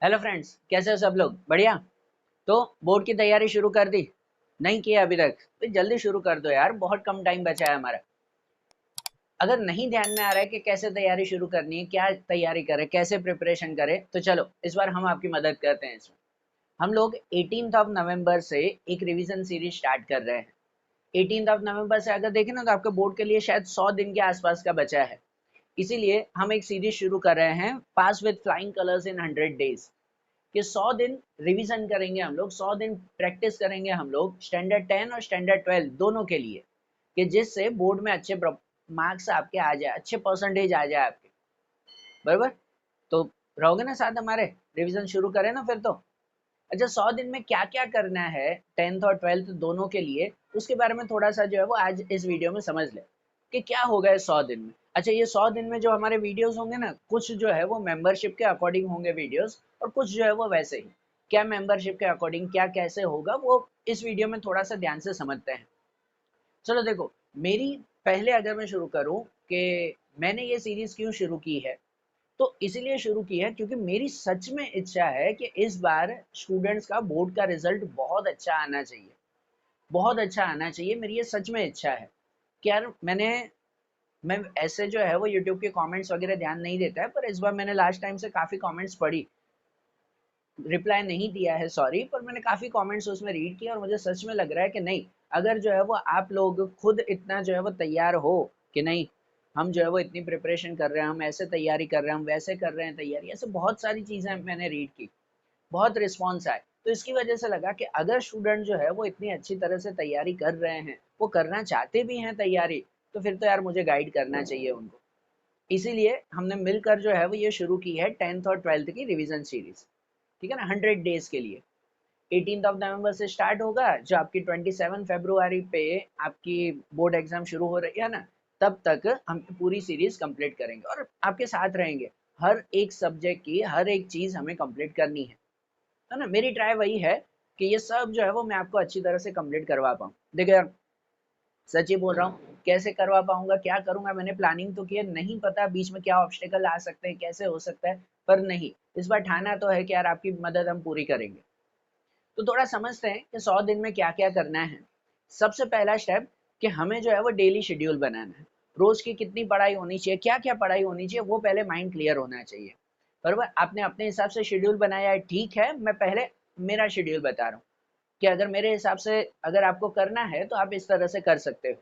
Hello friends, कैसे हो सब लोग? बढ़िया। तो बोर्ड की तैयारी शुरू कर दी? नहीं किया अभी तक? तो जल्दी शुरू कर दो यार, बहुत कम टाइम बचा है हमारा। अगर नहीं ध्यान में आ रहा है कि कैसे तैयारी शुरू करनी है, क्या तैयारी करें, कैसे प्रिपरेशन करें, तो चलो इस बार हम आपकी मदद करते हैं इसमें। हम लोग 18th ऑफ नवंबर से एक रिवीजन सीरीज स्टार्ट कर रहे हैं। 18th ऑफ नवंबर से अगर देखें ना तो आपके बोर्ड के लिए शायद 100 दिन के आसपास का बचा है। इसीलिए हम एक सीरीज शुरू कर रहे हैं, pass with flying colours in 100 days. कि 100 दिन रिवीजन करेंगे हम लोग, 100 दिन प्रैक्टिस करेंगे हम लोग स्टैंडर्ड 10 और स्टैंडर्ड 12 दोनों के लिए, कि जिससे बोर्ड में अच्छे मार्क्स आपके आ जाए, अच्छे परसेंटेज आ जाए आपके। बराबर? तो रहोगे ना साथ हमारे? रिवीजन शुरू करें ना फिर तो। अच्छा, 100 दिन में क्या क्या करना है 10th और 12th दोनों के लिए, उसके बारे में थोड़ा सा जो है वो आज इस वीडियो में समझ ले कि क्या होगा इस 100 दिन में। अच्छा, ये 100 दिन में जो हमारे वीडियोस होंगे ना, कुछ जो है वो मेंबरशिप के अकॉर्डिंग होंगे वीडियोस, और कुछ जो है वो वैसे ही। क्या मेंबरशिप के अकॉर्डिंग क्या कैसे होगा वो इस वीडियो में थोड़ा सा ध्यान से समझते हैं। चलो देखो, मेरी पहले अगर मैं शुरू करूं कि मैंने ये सीरीज क्यों शुरू की है, तो इसीलिए शुरू की है क्योंकि मेरी सच में इच्छा है कि इस बार स्टूडेंट्स का बोर्ड का रिजल्ट बहुत अच्छा आना चाहिए। बहुत अच्छा आना चाहिए, मेरी ये सच में इच्छा है कि यार मैं ऐसे जो है वो यूट्यूब के कमेंट्स वगैरह ध्यान नहीं देता है, पर इस बार मैंने लास्ट टाइम से काफ़ी कमेंट्स पढ़ी। रिप्लाई नहीं दिया है, सॉरी, पर मैंने काफ़ी कमेंट्स उसमें रीड किया और मुझे सच में लग रहा है कि नहीं, अगर जो है वो आप लोग खुद इतना जो है वो तैयार हो कि नहीं, हम जो है वो इतनी प्रिपरेशन कर रहे हैं, हम ऐसे तैयारी कर रहे हैं, हम वैसे कर रहे हैं तैयारी, ऐसे बहुत सारी चीज़ें मैंने रीड की, बहुत रिस्पॉन्स आए, तो इसकी वजह से लगा कि अगर स्टूडेंट जो है वो इतनी अच्छी तरह से तैयारी कर रहे हैं, वो करना चाहते भी हैं तैयारी, तो फिर तो यार मुझे गाइड करना चाहिए उनको। इसीलिए हमने मिलकर जो है वो ये शुरू की है 10th और 12th की रिवीजन सीरीज। ठीक है ना, 100 डेज के लिए। 18th ऑफ नवंबर से स्टार्ट होगा, जो आपकी 27 फरवरी पे आपकी बोर्ड एग्जाम शुरू हो रही है ना, तब तक हम पूरी सीरीज कंप्लीट करेंगे और आपके साथ रहेंगे। हर एक सब्जेक्ट की हर एक चीज हमें कंप्लीट करनी है ना। मेरी ट्राई वही है कि ये सब जो है वो मैं आपको अच्छी तरह से कंप्लीट करवा पाऊँ। देखो यार, सच ही बोल रहा हूँ, कैसे करवा पाऊंगा, क्या करूंगा, मैंने प्लानिंग तो की है, नहीं पता बीच में क्या ऑब्स्टेकल आ सकते हैं, कैसे हो सकता है, पर नहीं, इस बार ठाना तो है कि यार आपकी मदद हम पूरी करेंगे। तो थोड़ा समझते हैं कि 100 दिन में क्या क्या करना है। सबसे पहला स्टेप कि हमें जो है वो डेली शेड्यूल बनाना है। रोज की कितनी पढ़ाई होनी चाहिए, क्या क्या पढ़ाई होनी चाहिए, वो पहले माइंड क्लियर होना चाहिए। बराबर? आपने अपने हिसाब से शेड्यूल बनाया है, ठीक है, मैं पहले मेरा शेड्यूल बता रहा हूँ कि अगर मेरे हिसाब से अगर आपको करना है तो आप इस तरह से कर सकते हो।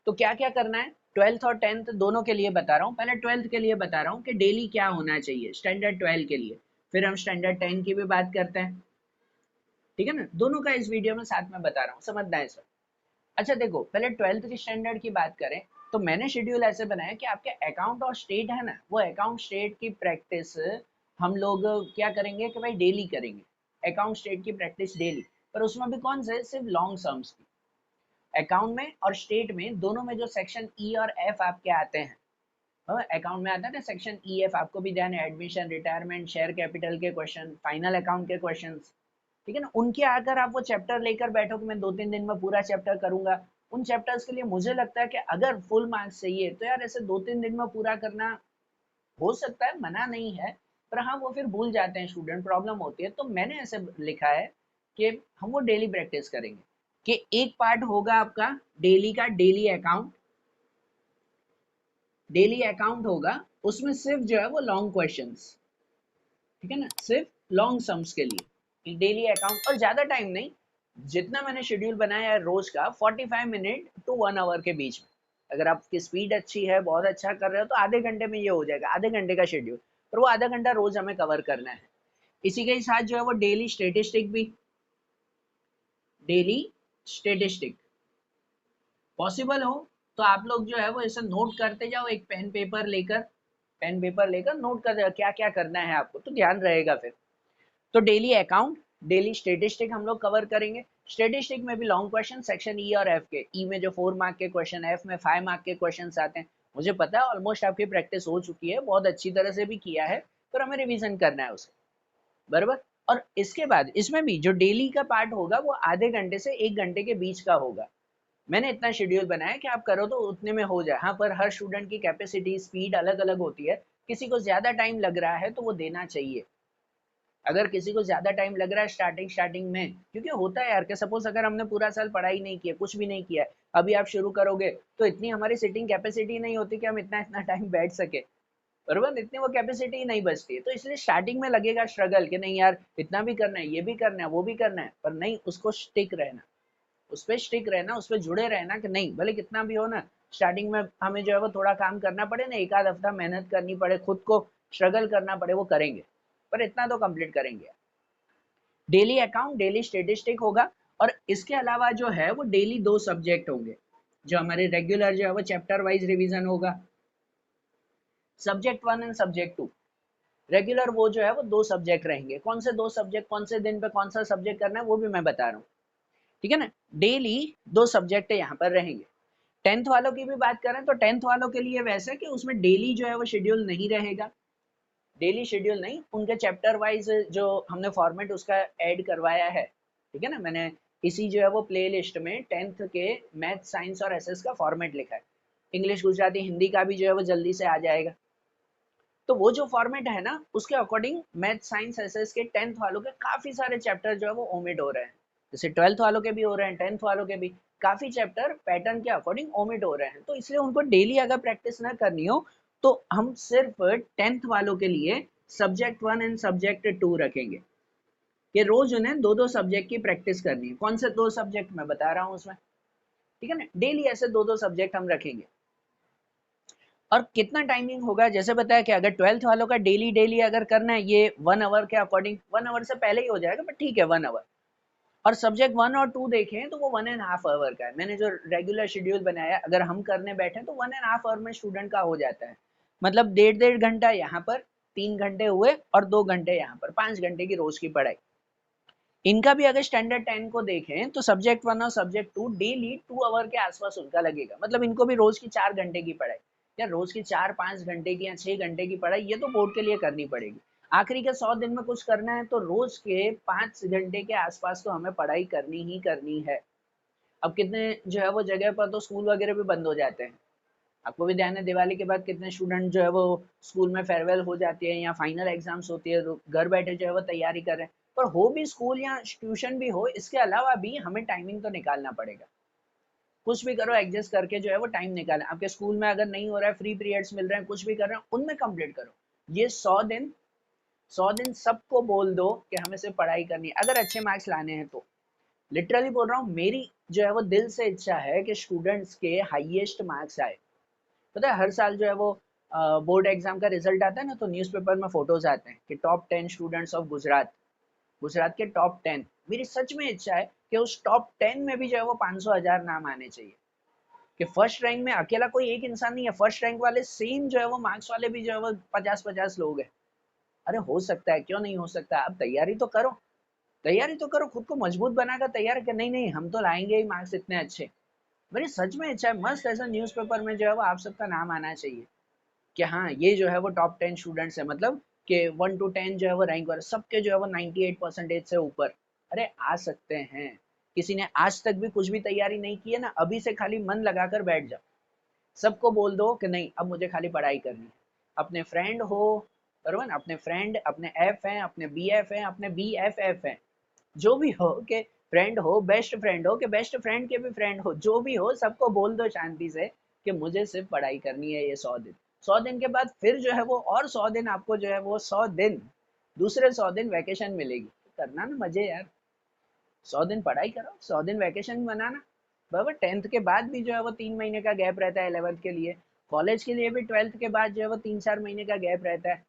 तो क्या क्या करना है, 12th और 10th दोनों के लिए बता रहा हूँ। पहले 12th के लिए बता रहा हूँ कि डेली क्या होना चाहिए स्टैंडर्ड 12 के लिए, फिर हम स्टैंडर्ड 10 की भी बात करते हैं। ठीक है ना, दोनों का इस वीडियो में साथ में बता रहा हूँ, समझना है सर। अच्छा देखो, पहले 12th की स्टैंडर्ड की बात करें, तो मैंने शेड्यूल ऐसे बनाया कि आपके अकाउंट और स्टेट है ना, वो अकाउंट स्टेट की प्रैक्टिस हम लोग क्या करेंगे कि भाई डेली करेंगे, अकाउंट स्टेट की प्रैक्टिस डेली। पर उसमें भी कौन से, सिर्फ लॉन्ग सम्स की। अकाउंट में और स्टेट में दोनों में जो सेक्शन ई और एफ आपके आते हैं, अकाउंट में आता है ना सेक्शन ई एफ, आपको भी ध्यान है, एडमिशन, रिटायरमेंट, शेयर कैपिटल के क्वेश्चन, फाइनल अकाउंट के क्वेश्चन। ठीक है ना, उनके अगर आप वो चैप्टर लेकर बैठो कि मैं 2-3 दिन में पूरा चैप्टर करूंगा, उन चैप्टर्स के लिए मुझे लगता है कि अगर फुल मार्क्स चाहिए तो यार ऐसे 2-3 दिन में पूरा करना हो सकता है, मना नहीं है, पर हाँ वो फिर भूल जाते हैं स्टूडेंट, प्रॉब्लम होती है। तो मैंने ऐसे लिखा है कि हम वो डेली प्रैक्टिस करेंगे, कि एक पार्ट होगा आपका डेली का, डेली अकाउंट, डेली अकाउंट होगा, उसमें सिर्फ जो है वो लॉन्ग क्वेश्चंस। ठीक है ना, सिर्फ लॉन्ग सम्स के लिए डेली अकाउंट, और ज्यादा टाइम नहीं, जितना मैंने शेड्यूल बनाया है रोज का 45 मिनट टू 1 आवर के बीच में। अगर आपकी स्पीड अच्छी है, बहुत अच्छा कर रहे हो, तो आधे घंटे में ये हो जाएगा, आधे घंटे का शेड्यूल, पर वो आधा घंटा रोज हमें कवर करना है। इसी के साथ जो है वो डेली स्टेटिस्टिक भी, डेली स्टेटिस्टिक पॉसिबल हो तो आप लोग जो है वो ऐसे नोट करते जाओ, एक पेन पेपर लेकर नोट कर जाओ क्या क्या करना है आपको, तो ध्यान रहेगा फिर। तो डेली अकाउंट, डेली स्टेटिस्टिक हम लोग कवर करेंगे। स्टेटिस्टिक में भी लॉन्ग क्वेश्चन, सेक्शन ई और एफ के, ई में जो 4 मार्क के क्वेश्चन, एफ में 5 मार्क के क्वेश्चन आते हैं। मुझे पता है ऑलमोस्ट आपकी प्रैक्टिस हो चुकी है, बहुत अच्छी तरह से भी किया है, पर हमें रिवीजन करना है उसे। बराबर? और इसके बाद इसमें भी जो डेली का पार्ट होगा वो आधे घंटे से 1 घंटे के बीच का होगा। मैंने इतना शेड्यूल बनाया कि आप करो तो उतने में हो जाए। हाँ, पर हर स्टूडेंट की कैपेसिटी, स्पीड अलग अलग होती है, किसी को ज्यादा टाइम लग रहा है तो वो देना चाहिए। अगर किसी को ज्यादा टाइम लग रहा है स्टार्टिंग में, क्योंकि होता है यार कि सपोज अगर हमने पूरा साल पढ़ाई नहीं किया, कुछ भी नहीं किया, अभी आप शुरू करोगे तो इतनी हमारी सिटिंग कैपेसिटी नहीं होती कि हम इतना इतना टाइम बैठ सके, बरोबर, इतनी वो कैपेसिटी ही नहीं बचती है। तो इसलिए स्टार्टिंग में लगेगा स्ट्रगल कि नहीं यार इतना भी करना है, ये भी करना है, वो भी करना है, पर नहीं, उसको स्टिक रहना, उस पर स्टिक रहना, उस पर जुड़े रहना कि नहीं भले कितना भी हो ना, स्टार्टिंग में हमें जो है वो थोड़ा काम करना पड़े ना, एक आध हफ्ता मेहनत करनी पड़े, खुद को स्ट्रगल करना पड़े, वो करेंगे, पर इतना तो कंप्लीट करेंगे। डेली अकाउंट, डेली स्टेटिस्टिक होगा, और इसके अलावा जो है वो डेली 2 सब्जेक्ट होंगे, जो हमारे रेगुलर जो है वो चैप्टर वाइज रिवीजन होगा, सब्जेक्ट 1 एंड सब्जेक्ट 2। रेगुलर वो जो है वो 2 सब्जेक्ट रहेंगे, कौन से 2 सब्जेक्ट, कौन से दिन पे कौन सा सब्जेक्ट करना है वो भी मैं बता रहा हूँ, ठीक है ना। डेली 2 सब्जेक्ट यहाँ पर रहेंगे। 10th वालों की भी बात करें तो 10th वालों के लिए वैसे कि उसमें डेली जो है वो शेड्यूल नहीं रहेगा, डेली शेड्यूल नहीं, उनके चैप्टर वाइज जो हमने फॉर्मेट उसका ऐड करवाया है, ठीक है ना, मैंने इसी जो है वो प्ले लिस्ट में 10th के मैथ साइंस और एसएस का फॉर्मेट लिखा है, इंग्लिश गुजराती हिंदी का भी जो है वो जल्दी से आ जाएगा। तो वो जो फॉर्मेट है ना उसके अकॉर्डिंग मैथ साइंस एसएस के 10th वालों के काफी सारे चैप्टर जो है वो ओमिट हो रहे हैं, जैसे 12th वालों के भी हो रहे हैं, 10th वालों के भी काफी चैप्टर पैटर्न के अकॉर्डिंग ओमिट हो रहे हैं। तो इसलिए उनको डेली अगर प्रैक्टिस ना करनी हो तो हम सिर्फ 10th वालों के लिए सब्जेक्ट 1 एंड सब्जेक्ट 2 रखेंगे, कि रोज उन्हें 2-2 सब्जेक्ट की प्रैक्टिस करनी है। कौन से 2 सब्जेक्ट मैं बता रहा हूँ उसमें, ठीक है ना, डेली ऐसे 2-2 सब्जेक्ट हम रखेंगे। और कितना टाइमिंग होगा, जैसे बताया कि अगर 12th वालों का डेली डेली अगर करना है, ये 1 आवर के अकॉर्डिंग, 1 आवर से पहले ही हो जाएगा, बट ठीक है 1 आवर। और सब्जेक्ट 1 और 2 देखें तो वो 1.5 आवर का है, मैंने जो रेगुलर शेड्यूल बनाया, अगर हम करने बैठे तो 1.5 आवर में स्टूडेंट का हो जाता है, मतलब 1.5 घंटा यहाँ पर, 3 घंटे हुए, और 2 घंटे यहाँ पर, 5 घंटे की रोज की पढ़ाई। इनका भी अगर स्टैंडर्ड 10 को देखें तो सब्जेक्ट 1 और सब्जेक्ट 2 डेली 2 आवर के आसपास उनका लगेगा, मतलब इनको भी रोज की 4 घंटे की पढ़ाई, या रोज की 4-5 घंटे की या 6 घंटे की पढ़ाई, ये तो बोर्ड के लिए करनी पड़ेगी। आखिरी के 100 दिन में कुछ करना है तो रोज के 5 घंटे के आसपास तो हमें पढ़ाई करनी ही करनी है। अब कितने जो है वो जगह पर तो स्कूल वगैरह भी बंद हो जाते हैं, आपको भी ध्यान है, दिवाली के बाद कितने स्टूडेंट जो है वो स्कूल में फेयरवेल हो जाती है या फाइनल एग्जाम्स होती है, तो घर बैठे जो है वो तैयारी कर रहे हैं। पर हो भी स्कूल या ट्यूशन भी हो, इसके अलावा भी हमें टाइमिंग तो निकालना पड़ेगा, कुछ भी करो एडजस्ट करके जो है वो टाइम निकालें। आपके स्कूल में अगर नहीं हो रहा है, फ्री पीरियड्स मिल रहे हैं, कुछ भी कर रहे हैं, उनमें कंप्लीट करो। ये 100 दिन सबको बोल दो कि हमें सिर्फ पढ़ाई करनी है, अगर अच्छे मार्क्स लाने हैं तो। लिटरली बोल रहा हूँ, मेरी जो है वो दिल से इच्छा है कि स्टूडेंट्स के हाईएस्ट मार्क्स आए। पता है हर साल जो है वो बोर्ड एग्जाम का रिजल्ट आता है ना, तो न्यूज़पेपर में फोटोज आते हैं कि top 10 students of Gujarat, Gujarat के टॉप 10। मेरी सच में इच्छा है कि उस टॉप 10 में भी जो है वो 500,000 नाम आने चाहिए, कि फर्स्ट रैंक में अकेला कोई एक इंसान नहीं है, फर्स्ट रैंक वाले सेम जो है वो मार्क्स वाले भी जो है वो 50-50 लोग हैं। अरे हो सकता है, क्यों नहीं हो सकता, अब तैयारी तो करो, तैयारी तो करो, खुद को मजबूत बनाकर तैयार कि नहीं नहीं हम तो लाएंगे ही मार्क्स इतने अच्छे। मेरी सच में इच्छा है मस्त ऐसा न्यूज़पेपर में जो है वो आप सबका नाम आना चाहिए कि हाँ ये जो है वो टॉप 10 स्टूडेंट्स है, मतलब कि 1 to 10 जो है वो रैंक वाले सबके जो है वो 98% से ऊपर। अरे आ सकते हैं, किसी ने आज तक भी कुछ भी तैयारी नहीं की है ना, अभी से खाली मन लगाकर बैठ जाओ, सबको बोल दो कि नहीं अब मुझे खाली पढ़ाई करनी है। अपने फ्रेंड हो, बरोबर, अपने फ्रेंड, अपने एफ हैं, अपने बी एफ हैं, अपने बी एफ एफ हैं, जो भी हो के फ्रेंड हो, बेस्ट फ्रेंड हो, कि बेस्ट फ्रेंड के भी फ्रेंड हो, जो भी हो, सबको बोल दो शांति से कि मुझे सिर्फ पढ़ाई करनी है ये 100 दिन। 100 दिन के बाद फिर जो है वो और 100 दिन आपको जो है वो 100 दिन, दूसरे 100 दिन वैकेशन मिलेगी, करना ना मजे यार। 100 दिन पढ़ाई करो, 100 दिन वैकेशन बनाना, बराबर। 10th के बाद भी जो है वो 3 महीने का गैप रहता है 11th के लिए, कॉलेज के लिए भी 12th के बाद जो है वो 3-4 महीने का गैप रहता है।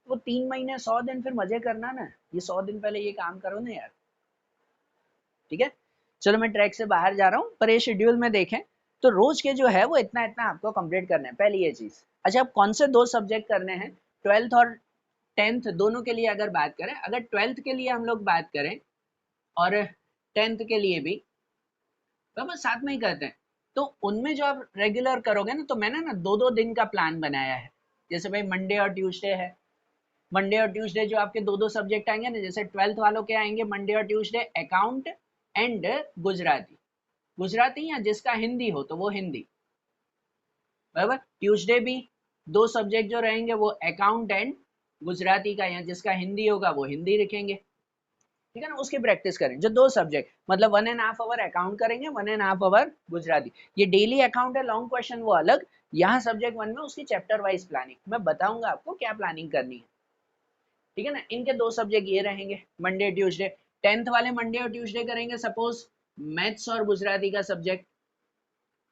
वो 3 महीने 100 दिन फिर मजे करना ना, ये 100 दिन पहले ये काम करो ना यार, ठीक है। चलो मैं ट्रैक से बाहर जा रहा हूँ, पर ये शेड्यूल में देखें तो रोज के जो है वो इतना इतना आपको कंप्लीट करना है, पहली ये चीज। अच्छा अब कौन से 2 सब्जेक्ट करने हैं, 12th और 10th दोनों के लिए अगर बात करें, अगर 12th के लिए हम लोग बात करें और 10th के लिए भी, तो बस साथ में ही करते हैं। तो उनमें जो आप रेगुलर करोगे ना, तो मैंने ना 2-2 दिन का प्लान बनाया है, जैसे भाई मंडे और ट्यूसडे है, मंडे और ट्यूसडे जो आपके 2-2 सब्जेक्ट आएंगे ना, जैसे 12th वालों के आएंगे मंडे और Tuesday account and Gujarati, Gujarati या जिसका हिंदी हो तो वो हिंदी, बराबर। ट्यूसडे भी 2 सब्जेक्ट जो रहेंगे वो अकाउंट एंड गुजराती का या जिसका हिंदी होगा वो हिंदी लिखेंगे, ठीक है ना, उसकी प्रैक्टिस करें। जो 2 सब्जेक्ट मतलब 1.5 आवर अकाउंट करेंगे, 1.5 आवर गुजराती। ये डेली अकाउंट है, लॉन्ग क्वेश्चन वो अलग। यहाँ सब्जेक्ट 1 में उसकी चैप्टर वाइज प्लानिंग मैं बताऊंगा आपको क्या प्लानिंग करनी है, ठीक है ना। इनके 2 सब्जेक्ट ये रहेंगे मंडे ट्यूसडे। 10th वाले मंडे और ट्यूसडे करेंगे सपोज मैथ्स और गुजराती का सब्जेक्ट,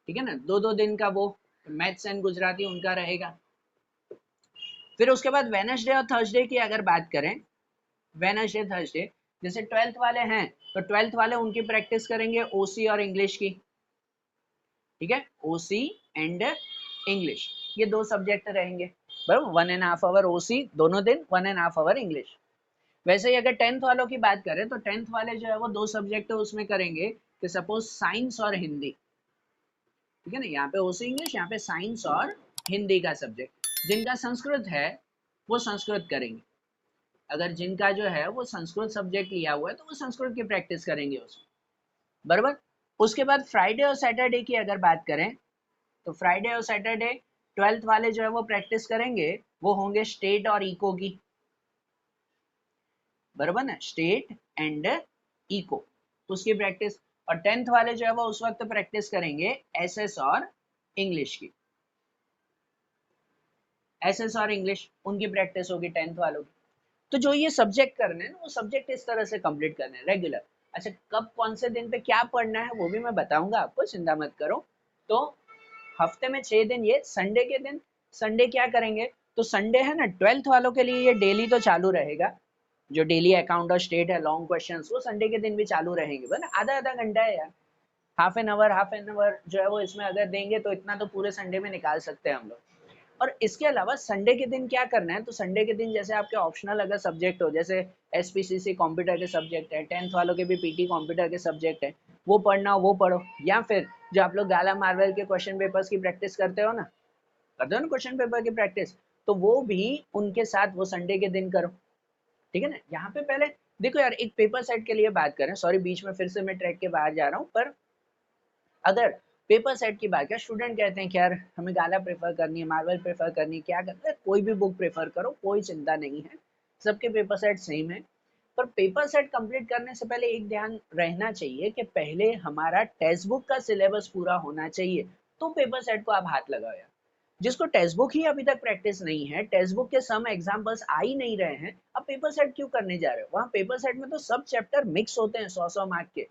ठीक है ना, 2-2 दिन का वो मैथ्स एंड गुजराती उनका रहेगा। फिर उसके बाद वेडनेसडे और थर्सडे की अगर बात करें, वेडनेसडे थर्सडे जैसे 12th वाले हैं तो 12th वाले उनकी प्रैक्टिस करेंगे ओसी और इंग्लिश की, ठीक है, ओसी एंड इंग्लिश, ये 2 सब्जेक्ट रहेंगे बराबर। 1.5 आवर ओसी दोनों दिन, 1.5 आवर इंग्लिश। वैसे ही अगर 10th वालों की बात करें तो 10th वाले जो है वो 2 सब्जेक्ट उसमें करेंगे कि सपोज साइंस और हिंदी, ठीक है ना, यहाँ पे ओसी इंग्लिश, यहाँ पे साइंस और हिंदी का सब्जेक्ट। जिनका संस्कृत है वो संस्कृत करेंगे, अगर जिनका जो है वो संस्कृत सब्जेक्ट लिया हुआ है तो वो संस्कृत की प्रैक्टिस करेंगे उसमें, बराबर। उसके बाद फ्राइडे और सैटरडे की अगर बात करें तो फ्राइडे और सैटरडे 12th वाले जो है वो प्रैक्टिस करेंगे, वो होंगे स्टेट और इको की, बराबर ना, स्टेट एंड इको उसकी प्रैक्टिस। और 10th वाले जो है वो उस वक्त प्रैक्टिस करेंगे एसएस और इंग्लिश की, एसएस और इंग्लिश उनकी प्रैक्टिस होगी 10th वालों की। तो जो ये सब्जेक्ट करने हैं वो सब्जेक्ट इस तरह से कंप्लीट करने हैं रेगुलर। अच्छा, कब कौन से दिन पे क्या पढ़ना है वो भी मैं बताऊंगा आपको, चिंता मत करो। तो हफ्ते में 6 दिन, ये संडे के दिन, संडे क्या करेंगे, तो संडे है ना 12th वालों के लिए ये डेली तो चालू रहेगा, जो डेली अकाउंट और स्टेट है लॉन्ग क्वेश्चंस वो संडे के दिन भी चालू रहेंगे, बस आधा आधा घंटा है यार, हाफ एन आवर जो है वो इसमें अगर देंगे तो इतना तो पूरे संडे में निकाल सकते हैं हम लोग। और इसके अलावा संडे के दिन क्या करना है, तो संडे के दिन जैसे आपके ऑप्शनल अगर सब्जेक्ट हो, जैसे एसपीसीसी कंप्यूटर के सब्जेक्ट है, 10th वालों के भी पीटी कंप्यूटर के सब्जेक्ट है, वो पढ़ना हो वो पढ़ो, या फिर जो आप लोग गाला मार्वल के क्वेश्चन पेपर्स की प्रैक्टिस करते हो ना, करते हो ना क्वेश्चन पेपर की प्रैक्टिस, तो वो भी उनके साथ वो संडे के दिन करो, ठीक है ना। यहाँ पे पहले देखो यार, एक पेपर सेट के लिए बात करें, सॉरी बीच में फिर से मैं ट्रैक के बाहर जा रहा हूँ, पर अगर पेपर सेट की बात, क्या स्टूडेंट कहते हैं कि यार हमें गाला प्रेफर करनी है, मार्वल प्रेफर करनी है, क्या करना है, कोई भी बुक प्रेफर करो, कोई चिंता नहीं है, सबके पेपर सेट सेम है। पर पेपर सेट कंप्लीट करने से पहले एक ध्यान रहना चाहिए कि पहले हमारा टेक्स्ट बुक का सिलेबस पूरा होना चाहिए, तो पेपर सेट को आप हाथ लगाओ यार। जिसको टेक्स्ट बुक ही अभी तक प्रैक्टिस नहीं है, टेक्स्ट बुक के सम एग्जाम्पल्स आ ही नहीं रहे हैं, अब पेपर सेट क्यों करने जा रहे हो। वहाँ पेपर सेट में तो सब चैप्टर मिक्स होते हैं 100-100 मार्क के,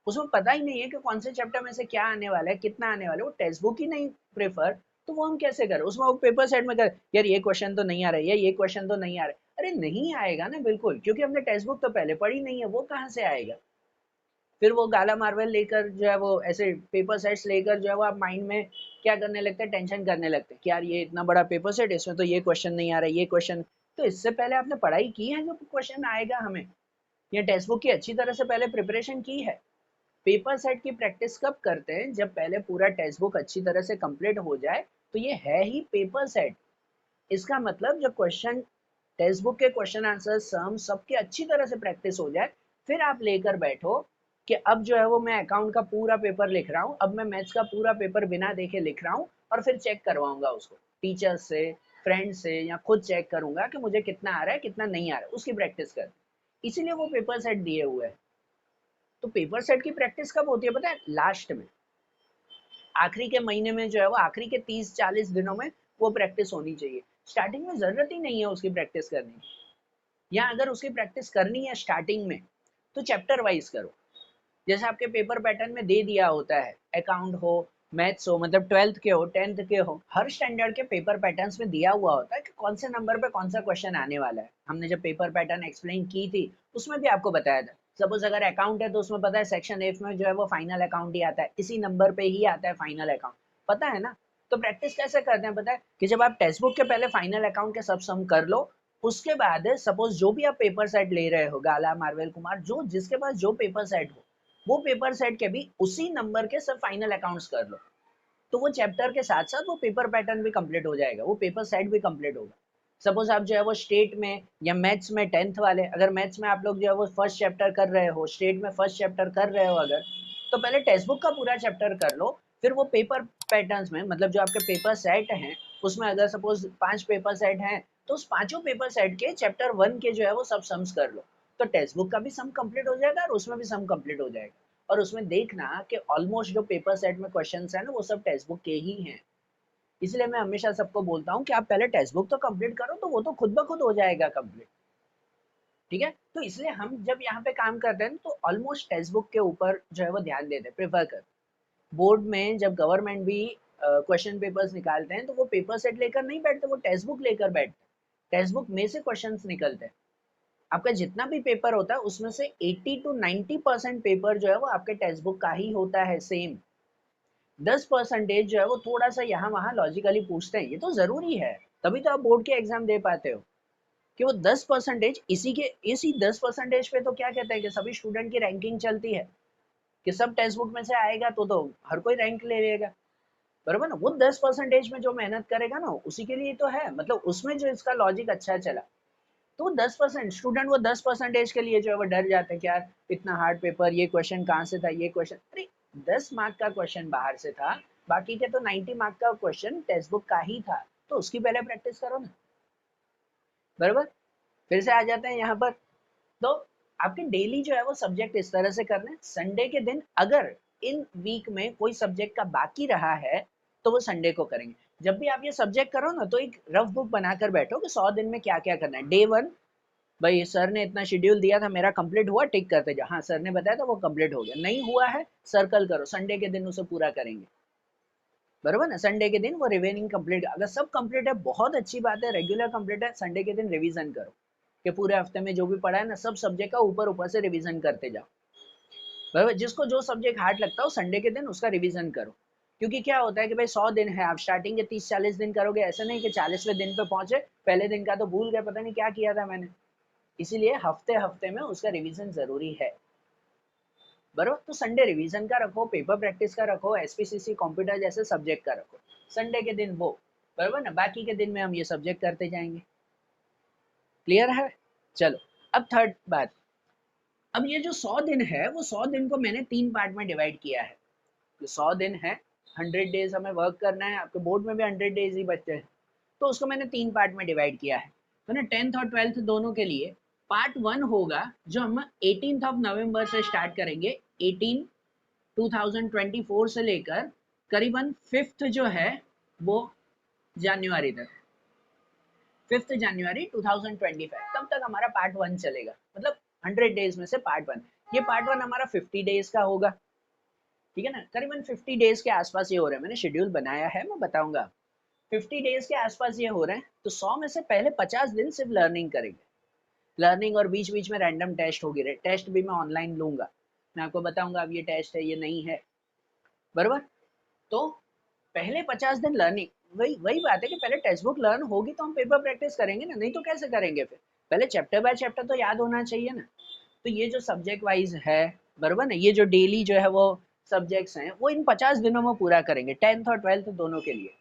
उसमें पता ही नहीं है कि कौन से चैप्टर में से क्या आने वाला है, कितना आने वाला है, वो टेक्स्ट बुक ही नहीं प्रेफर, तो वो हम कैसे करें। उसमें वो पेपर सेट में कर यार ये क्वेश्चन तो नहीं आ रहा है, या ये क्वेश्चन तो नहीं आ रहा है, अरे नहीं आएगा ना बिल्कुल, क्योंकि हमने टेक्स्ट बुक तो पहले पढ़ी नहीं है, वो कहाँ से आएगा। फिर वो गाला मार्वल लेकर जो है वो ऐसे पेपर सेट्स लेकर जो है वो आप माइंड में क्या करने लगते हैं, टेंशन करने लगते हैं कि यार ये इतना बड़ा पेपर सेट, इसमें तो ये क्वेश्चन नहीं आ रहा है, ये क्वेश्चन, तो इससे पहले आपने पढ़ाई की है जो क्वेश्चन आएगा हमें, या टेक्स्ट बुक की अच्छी तरह से पहले प्रिपरेशन की है। पेपर सेट की प्रैक्टिस कब करते हैं, जब पहले पूरा टेक्स्ट बुक अच्छी तरह से कंप्लीट हो जाए, तो ये है ही पेपर सेट। इसका मतलब जब क्वेश्चन, टेक्स्ट बुक के क्वेश्चन आंसर सम सबके अच्छी तरह से प्रैक्टिस हो जाए, फिर आप लेकर बैठो कि अब जो है वो मैं अकाउंट का पूरा पेपर लिख रहा हूँ, अब मैं मैथ्स का पूरा पेपर बिना देखे लिख रहा हूँ, और फिर चेक करवाऊंगा उसको टीचर से, फ्रेंड से, या खुद चेक करूंगा कि मुझे कितना आ रहा है कितना नहीं आ रहा है, उसकी प्रैक्टिस कर। इसीलिए वो पेपर सेट दिए हुए हैं। तो पेपर सेट की प्रैक्टिस कब होती है पता है, लास्ट में, आखिरी के महीने में जो है वो आखिरी के 30-40 दिनों में वो प्रैक्टिस होनी चाहिए। स्टार्टिंग में जरूरत ही नहीं है उसकी प्रैक्टिस करने की, या अगर उसकी प्रैक्टिस करनी है स्टार्टिंग में तो चैप्टर वाइज करो। जैसे आपके पेपर पैटर्न में दे दिया होता है, अकाउंट हो, मैथ्स हो, मतलब 12th के हो, 10th के हो, हर स्टैंडर्ड के पेपर पैटर्न्स में दिया हुआ होता है कि कौन से नंबर पे कौन सा क्वेश्चन आने वाला है। हमने जब पेपर पैटर्न एक्सप्लेन की थी उसमें भी आपको बताया था, सपोज अगर अकाउंट है तो उसमें पता है सेक्शन एफ में जो है वो फाइनल अकाउंट ही आता है, इसी नंबर पे ही आता है फाइनल अकाउंट, पता है ना। तो प्रैक्टिस कैसे करते हैं पता है, कि जब आप टेक्स्ट बुक के पहले फाइनल अकाउंट के सब सम कर लो, उसके बाद सपोज जो भी आप पेपर सेट ले रहे हो, गाला मार्वेल कुमार, जो जिसके पास जो पेपर सेट हो, वो पेपर सेट के भी उसी नंबर के सब फाइनल अकाउंट्स कर लो, तो वो चैप्टर के साथ साथ वो पेपर पैटर्न भी कंप्लीट हो जाएगा, वो पेपर सेट भी कंप्लीट होगा। सपोज आप जो है वो स्टेट में या मैथ्स में 10th वाले, अगर मैथ्स में आप लोग जो है वो फर्स्ट चैप्टर कर रहे हो, स्टेट में फर्स्ट चैप्टर कर रहे हो अगर, तो पहले टेक्स्ट बुक का पूरा चैप्टर कर लो, फिर वो पेपर पैटर्न्स में, मतलब जो आपके पेपर सेट हैं उसमें अगर सपोज 5 पेपर सेट हैं तो उस पांचों पेपर सेट के चैप्टर 1 के जो है वो सब सम्स कर लो, तो टेक्स्ट बुक का भी सम कंप्लीट हो जाएगा और उसमें भी सम कंप्लीट हो जाएगा। और उसमें देखना कि ऑलमोस्ट जो पेपर सेट में क्वेश्चंस है ना वो सब टेक्स्ट बुक के ही हैं। इसलिए मैं हमेशा सबको बोलता हूँ कि आप पहले टेक्स्ट बुक तो कंप्लीट करो, तो वो तो खुद ब खुद हो जाएगा कंप्लीट। ठीक है, तो इसलिए हम जब यहाँ पे काम करते हैं तो ऑलमोस्ट टेक्स्ट बुक के ऊपर जो है वो ध्यान देते हैं, प्रेफर कर। बोर्ड में जब गवर्नमेंट भी क्वेश्चन पेपर्स निकालते हैं तो वो पेपर सेट लेकर नहीं बैठते, वो टेक्स्ट बुक लेकर बैठते। टेक्स्ट बुक में से क्वेश्चंस निकलते हैं। आपका जितना भी पेपर होता है उसमें से 80 to 90% पेपर जो है वो आपके टेक्स्ट बुक का ही होता है सेम। 10% जो है वो थोड़ा सा यहाँ वहाँ लॉजिकली पूछते हैं, ये तो जरूरी है, तभी तो आप बोर्ड के एग्जाम दे पाते हो। कि वो 10% इसी 10% पे तो क्या कहते हैं कि सभी स्टूडेंट की रैंकिंग चलती है, कि सब टेक्स्ट बुक में से आएगा तो हर कोई रैंक ले लेगा, बराबर ना। वो 10% में जो मेहनत करेगा ना उसी के लिए तो है, मतलब उसमें जो इसका लॉजिक अच्छा चला, तो 10% स्टूडेंट वो 10% के लिए जो है वो डर जाते हैं कि यार इतना हार्ड पेपर, ये क्वेश्चन कहाँ से था, ये क्वेश्चन, अरे 10 मार्क का क्वेश्चन बाहर से था, बाकी के तो 90 मार्क का क्वेश्चन टेक्स्ट बुक का ही था, तो उसकी पहले प्रैक्टिस करो ना, बराबर। फिर से आ जाते हैं यहाँ पर। तो आपके डेली जो है वो सब्जेक्ट इस तरह से करने हैं। संडे के दिन अगर इन वीक में कोई सब्जेक्ट का बाकी रहा है तो वो संडे को करेंगे। जब भी आप ये सब्जेक्ट करो ना तो एक रफ बुक बनाकर बैठो कि 100 दिन में क्या क्या करना है। डे 1, भाई सर ने इतना शेड्यूल दिया था, मेरा कंप्लीट हुआ, टिक करते जाओ, हाँ सर ने बताया था वो कंप्लीट हो गया, नहीं हुआ है सर्कल करो, संडे के दिन उसे पूरा करेंगे, बरोबर ना। संडे के दिन वो रिवीनिंग कंप्लीट, अगर सब कंप्लीट है बहुत अच्छी बात है, रेगुलर कंप्लीट है, संडे के दिन रिवीजन करो कि पूरे हफ्ते में जो भी पढ़ा है ना सब सब्जेक्ट का ऊपर ऊपर से रिवीजन करते जाओ, बराबर। जिसको जो सब्जेक्ट हार्ड लगता हो संडे के दिन उसका रिवीजन करो। क्योंकि क्या होता है कि भाई 100 दिन है, आप स्टार्टिंग के 30-40 दिन करोगे, ऐसे नहीं कि 40वें दिन पे पहुंचे पहले दिन का तो भूल गए, पता नहीं क्या किया था मैंने। इसीलिए हफ्ते हफ्ते में उसका रिवीजन जरूरी है, बरोबर। तो संडे रिवीजन का रखो, पेपर प्रैक्टिस का रखो, एसपीसीसी कंप्यूटर जैसे सब्जेक्ट का रखो, संडे के दिन वो, बरोबर ना। बाकी के दिन में हम ये सब्जेक्ट करते जाएंगे, क्लियर है। चलो अब थर्ड बात, अब ये जो 100 दिन है वो 100 दिन को मैंने 3 पार्ट में डिवाइड किया है। तो 100 दिन है, 100 डेज हमें वर्क करना है, आपके बोर्ड में भी 100 डेज ही बचते हैं, तो उसको मैंने 3 पार्ट में डिवाइड किया है। मैंने 10th और 12th दोनों के लिए पार्ट 1 होगा जो हम 18 नवंबर से स्टार्ट करेंगे, 18 2024 से लेकर करीबन 5 जो है वो जनवरी तक, 5 जनवरी 2025 तब तक हमारा पार्ट 1 चलेगा, मतलब 100 डेज में से पार्ट 1। ये पार्ट 1 हमारा 50 डेज का होगा, ठीक है ना। करीबन 50 डेज के आसपास ये हो रहा है, मैंने शेड्यूल बनाया है, मैं बताऊंगा। 50 डेज के आसपास ये हो रहे हैं, तो 100 में से पहले 50 दिन सिर्फ लर्निंग करेंगे, लर्निंग, और बीच बीच में रैंडम टेस्ट होगी, टेस्ट भी मैं ऑनलाइन लूंगा, मैं आपको बताऊंगा अब ये टेस्ट है ये नहीं है, बराबर। तो पहले 50 दिन लर्निंग, वही वही बात है कि पहले टेक्स्ट बुक लर्न होगी तो हम पेपर प्रैक्टिस करेंगे ना, नहीं तो कैसे करेंगे फिर। पहले चैप्टर बाय चैप्टर तो याद होना चाहिए ना। तो ये जो सब्जेक्ट वाइज है, बराबर ना, ये जो डेली जो है वो सब्जेक्ट्स हैं वो इन 50 दिनों में पूरा करेंगे, 10th और 12th दोनों के लिए।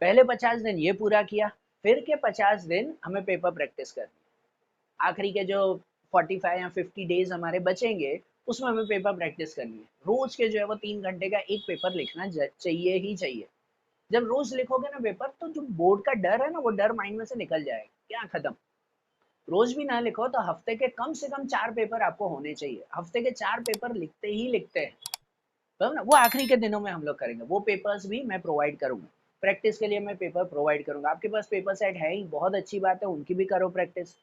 पहले 50 दिन ये पूरा किया, फिर के 50 दिन हमें पेपर प्रैक्टिस करनी है। आखिरी के जो 45 या 50 डेज हमारे बचेंगे उसमें हमें पेपर प्रैक्टिस करनी है। रोज के जो है वो 3 घंटे का एक पेपर लिखना चाहिए ही चाहिए। जब रोज लिखोगे ना पेपर तो जो बोर्ड का डर है ना वो डर माइंड में से निकल जाएगा, क्या खत्म। रोज भी ना लिखो तो हफ्ते के कम से कम 4 पेपर आपको होने चाहिए, हफ्ते के 4 पेपर लिखते ही लिखते हैं, तो ना वो आखिरी के दिनों में हम लोग करेंगे। वो पेपर्स भी मैं प्रोवाइड करूंगा, प्रैक्टिस के लिए मैं पेपर प्रोवाइड करूंगा। आपके पास पेपर सेट है ही, बहुत अच्छी बात है, उनकी भी करो प्रैक्टिस।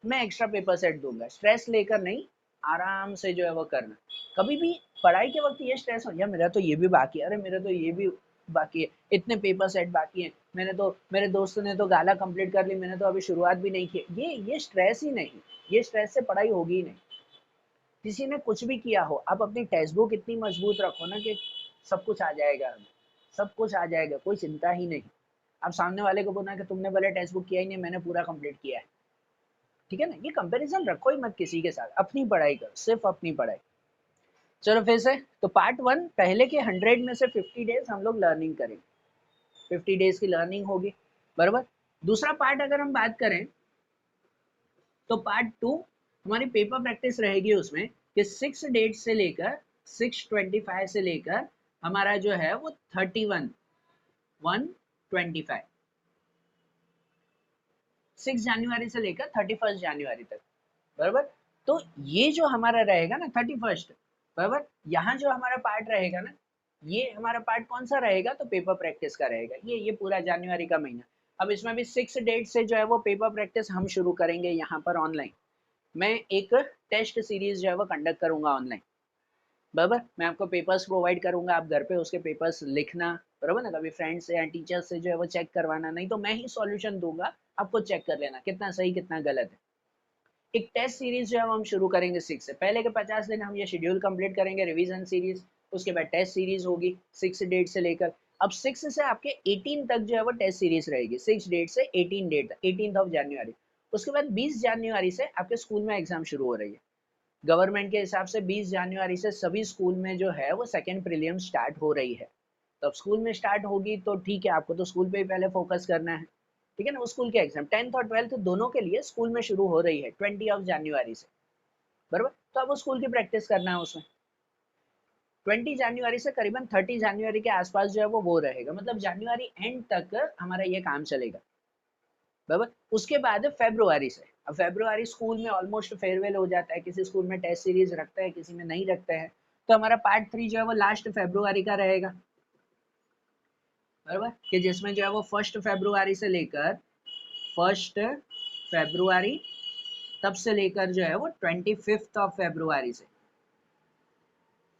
मैं एक्स्ट्रा पेपर सेट दूंगा, स्ट्रेस लेकर नहीं, आराम से जो है वो करना। कभी भी पढ़ाई के वक्त ये स्ट्रेस हो, यार मेरा तो ये भी बाकी है, अरे मेरा तो ये भी बाकी है, इतने पेपर सेट बाकी हैं, मैंने तो, मेरे दोस्त ने तो गाला कंप्लीट कर ली, मैंने तो अभी शुरुआत भी नहीं की, ये स्ट्रेस ही नहीं, ये स्ट्रेस से पढ़ाई होगी ही नहीं। किसी ने कुछ भी किया हो, आप अपनी टेक्स्ट बुक इतनी मजबूत रखो ना कि सब कुछ आ जाएगा, सब कुछ आ जाएगा, कोई चिंता ही नहीं। आप सामने वाले को बोलना कि तुमने भले टेक्स्ट बुक किया ही नहीं, मैंने पूरा कंप्लीट किया है, ठीक है ना। ये कंपैरिजन रखो ही मत किसी के साथ, अपनी पढ़ाई करो, सिर्फ अपनी पढ़ाई। चलो फिर से, तो पार्ट 1 पहले के 100 में से 50 डेज हम लोग लर्निंग करेंगे, 50 डेज की लर्निंग होगी, बराबर। दूसरा पार्ट अगर हम बात करें तो पार्ट 2 हमारी पेपर प्रैक्टिस रहेगी उसमें, कि 6 डेट से लेकर 6/25 से लेकर हमारा जो है वो 31/1/25, 6 जनवरी से लेकर 31 जनवरी तक, बराबर। तो ये जो हमारा रहेगा ना 31st, बराबर, यहाँ जो हमारा पार्ट रहेगा ना, ये हमारा पार्ट कौन सा रहेगा, तो पेपर प्रैक्टिस का रहेगा, ये पूरा जनवरी का महीना। अब इसमें भी 6 डेट से जो है वो पेपर प्रैक्टिस हम शुरू करेंगे यहाँ पर ऑनलाइन। मैं एक टेस्ट सीरीज जो है वो कंडक्ट करूंगा ऑनलाइन, बराबर। मैं आपको पेपर्स प्रोवाइड करूंगा, आप घर पे उसके पेपर्स लिखना, बराबर ना, कभी फ्रेंड्स से या टीचर से जो है वो चेक करवाना, नहीं तो मैं ही सॉल्यूशन दूंगा, आपको चेक कर लेना कितना सही कितना गलत है। एक टेस्ट सीरीज जो है हम शुरू करेंगे 6 से, पहले के 50 दिन हम ये शेड्यूल कंप्लीट करेंगे, रिवीजन सीरीज, उसके बाद टेस्ट सीरीज होगी 6 डेट से लेकर, अब 6 से आपके 18 तक जो है वो टेस्ट सीरीज रहेगी, 6 डेट से 18 डेट तक, 18 ऑफ जनवरी। उसके बाद 20 जनवरी से आपके स्कूल में एग्जाम शुरू हो रही है, गवर्नमेंट के हिसाब से 20 जनवरी से सभी स्कूल में जो है वो सेकेंड प्रीलियम स्टार्ट हो रही है। तो अब स्कूल में स्टार्ट होगी तो ठीक है, आपको तो स्कूल पे ही पहले फोकस करना है, ठीक है ना। वो स्कूल के एग्जाम 10th और 12th दोनों के लिए स्कूल में शुरू हो रही है 20 ऑफ जनवरी से, बराबर। तो अब वो स्कूल की प्रैक्टिस करना है उसमें। 20 जनवरी से करीबन 30 जनवरी के आसपास जो है वो रहेगा, मतलब जनवरी एंड तक हमारा ये काम चलेगा, बराबर। उसके बाद फेब्रुआरी से, अब फेब्रुआरी स्कूल में ऑलमोस्ट फेयरवेल हो जाता है, किसी स्कूल में टेस्ट सीरीज रखते हैं, किसी में नहीं रखते हैं, तो हमारा पार्ट 3 जो है वो लास्ट फेब्रुआरी का रहेगा, बराबर, कि जिसमें जो है वो 1 फेब्रुआरी से लेकर 1 फेब्रुआरी तब से लेकर जो है वो 25 ऑफ फेब्रुआरी से,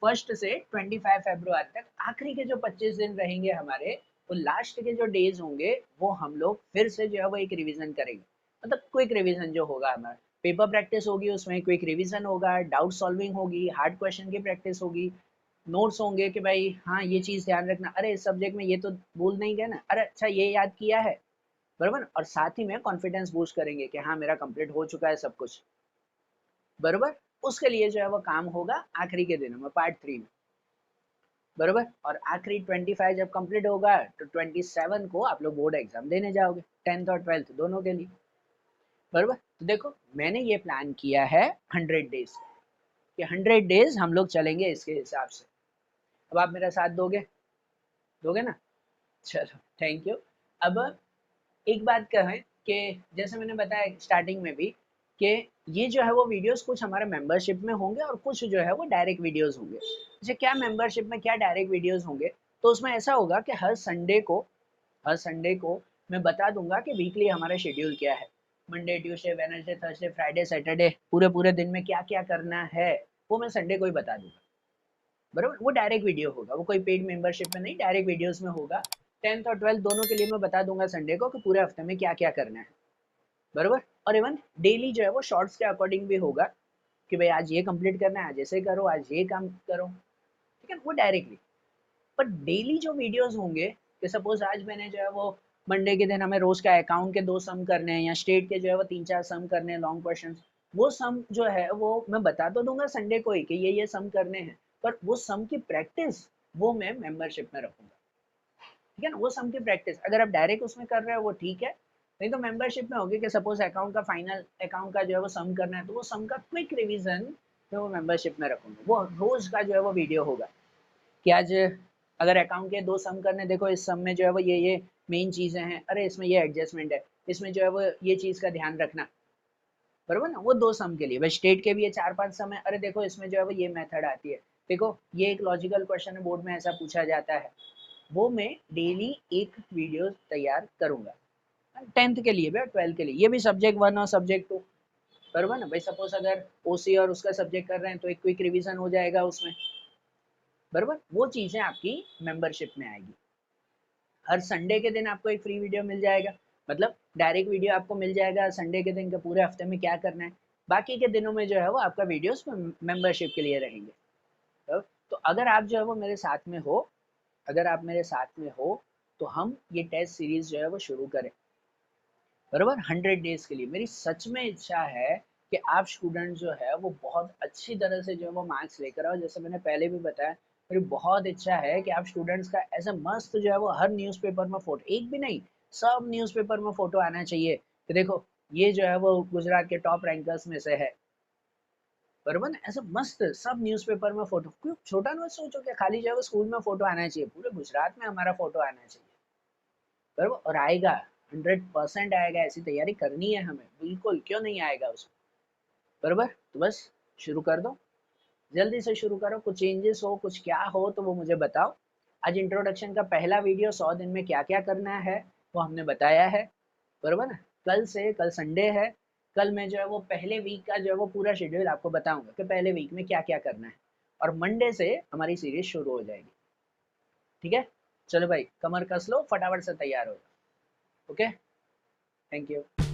1 से 25 फेब्रुआरी तक, आखिरी के जो 25 दिन रहेंगे हमारे, वो लास्ट के जो डेज होंगे वो हम लोग फिर से जो है वो एक रिवीजन करेंगे, मतलब क्विक रिवीजन जो होगा हमारा, पेपर प्रैक्टिस होगी, उसमें क्विक रिवीजन होगा, डाउट सॉल्विंग होगी, हार्ड क्वेश्चन की प्रैक्टिस होगी, नोट्स होंगे कि भाई हाँ ये चीज ध्यान रखना, अरे इस सब्जेक्ट में ये तो भूल नहीं गया ना, अरे अच्छा ये याद किया है, बराबर। और साथ ही में कॉन्फिडेंस बूस्ट करेंगे कि हाँ मेरा कंप्लीट हो चुका है सब कुछ, बराबर। उसके लिए जो है वो काम होगा आखिरी के दिनों में पार्ट 3 में, बराबर। और आखिरी 25 जब कंप्लीट होगा तो 27 को आप लोग बोर्ड एग्जाम देने जाओगे, 10th और 12th दोनों के लिए, बराबर। तो देखो मैंने ये प्लान किया है 100 डेज कि 100 डेज हम लोग चलेंगे इसके हिसाब से। अब आप मेरा साथ दोगे, दोगे ना, चलो थैंक यू। अब एक बात कहें कि जैसे मैंने बताया स्टार्टिंग में भी कि ये जो है वो वीडियोस कुछ हमारे मेंबरशिप में होंगे और कुछ जो है वो डायरेक्ट वीडियोस होंगे। जैसे क्या मेंबरशिप में क्या डायरेक्ट वीडियोस होंगे, तो उसमें ऐसा होगा कि हर संडे को मैं बता दूंगा कि वीकली हमारा शेड्यूल क्या है, Monday Tuesday Wednesday Thursday Friday Saturday पूरे पूरे दिन में क्या क्या करना है, वो मैं संडे को ही बता दूंगा, बराबर। वो डायरेक्ट वीडियो होगा, वो कोई पेड मेंबरशिप में नहीं, डायरेक्ट वीडियोस में होगा। 10th और 12th दोनों के लिए मैं बता दूंगा संडे को कि पूरे हफ्ते में क्या क्या करना है, बराबर। और इवन डेली जो है वो शॉर्ट्स के अकॉर्डिंग भी होगा कि भाई आज ये कंप्लीट करना है, आज ऐसे करो, आज ये काम करो, ठीक है, वो डायरेक्टली। पर डेली जो वीडियोस होंगे कि सपोज आज मैंने जो है वो मंडे के दिन हमें रोज का अकाउंट के 2 सम करने हैं या स्टेट के जो है वो 3-4 सम करने हैं लॉन्ग क्वेश्चन, वो सम जो है वो मैं बता तो दूंगा संडे को ही कि ये सम करने हैं, पर वो सम की प्रैक्टिस वो मैं मेंबरशिप में रखूंगा, ठीक है ना। वो सम की प्रैक्टिस अगर आप डायरेक्ट उसमें कर रहे हो वो ठीक है, नहीं तो मेंबरशिप में होगी कि सपोज अकाउंट का फाइनल अकाउंट का जो है वो सम करना है, तो वो सम का क्विक रिवीजन जो वो मेंबरशिप में रखूंगा, वो रोज का जो है वो वीडियो होगा कि आज अगर अकाउंट के 2 सम करने, देखो इस सम में जो है वो ये मेन चीजें हैं, अरे इसमें ये एडजस्टमेंट है, इसमें जो है वो ये चीज का ध्यान रखना, बरोबर ना। वो 2 सम के लिए, बस स्टेट के भी ये 4-5 सम है, अरे देखो इसमें जो है वो ये मेथड आती है, देखो ये एक लॉजिकल क्वेश्चन है बोर्ड में ऐसा पूछा जाता है, वो मैं डेली एक वीडियो तैयार करूंगा 10th के लिए भी और 12th के लिए, ये भी सब्जेक्ट 1 और सब्जेक्ट 2, बरोबर ना भाई। सपोज अगर ओसी और उसका सब्जेक्ट कर रहे हैं तो एक क्विक रिवीजन हो जाएगा उसमें, बरोबर। वो चीजें आपकी मेंबरशिप में आएगी। हर संडे के दिन आपको एक फ्री वीडियो मिल जाएगा, मतलब डायरेक्ट वीडियो आपको मिल जाएगा संडे के दिन का पूरे हफ्ते में क्या करना है, बाकी के दिनों में जो है वो आपका वीडियोस मेंबरशिप के लिए रहेंगे। तो अगर आप जो है वो मेरे साथ में हो, अगर आप मेरे साथ में हो तो हम ये टेस्ट सीरीज जो है वो शुरू करें, बराबर। 100 डेज के लिए मेरी सच में इच्छा है कि आप स्टूडेंट जो है वो बहुत अच्छी तरह से जो है वो मार्क्स लेकर आओ, जैसे मैंने पहले भी बताया मेरी बहुत इच्छा है कि आप स्टूडेंट्स का ऐसा मस्त जो है वो हर न्यूज़पेपर में फोटो, एक भी नहीं सब न्यूज़पेपर में फोटो आना चाहिए कि देखो ये जो है वो गुजरात के टॉप रैंकर्स में से है, बराबर ना। ऐसा मस्त सब न्यूज़पेपर में फोटो, क्यों छोटा ना सोचो कि खाली जो है वो स्कूल में फोटो आना चाहिए, पूरे गुजरात में हमारा फोटो आना चाहिए, बराबर। और आएगा, 100% आएगा, ऐसी तैयारी करनी है हमें, बिल्कुल, क्यों नहीं आएगा उसमें, बराबर। तो बस शुरू कर दो, जल्दी से शुरू करो, कुछ चेंजेस हो, कुछ क्या हो तो वो मुझे बताओ। आज इंट्रोडक्शन का पहला वीडियो, 100 दिन में क्या क्या करना है वो हमने बताया है, बराबर ना। कल से, कल संडे है, कल मैं जो है वो पहले वीक का जो है वो पूरा शेड्यूल आपको बताऊंगा कि पहले वीक में क्या क्या करना है, और मंडे से हमारी सीरीज शुरू हो जाएगी, ठीक है। चलो भाई, कमर कस लो, फटाफट से तैयार हो, ओके, थैंक यू।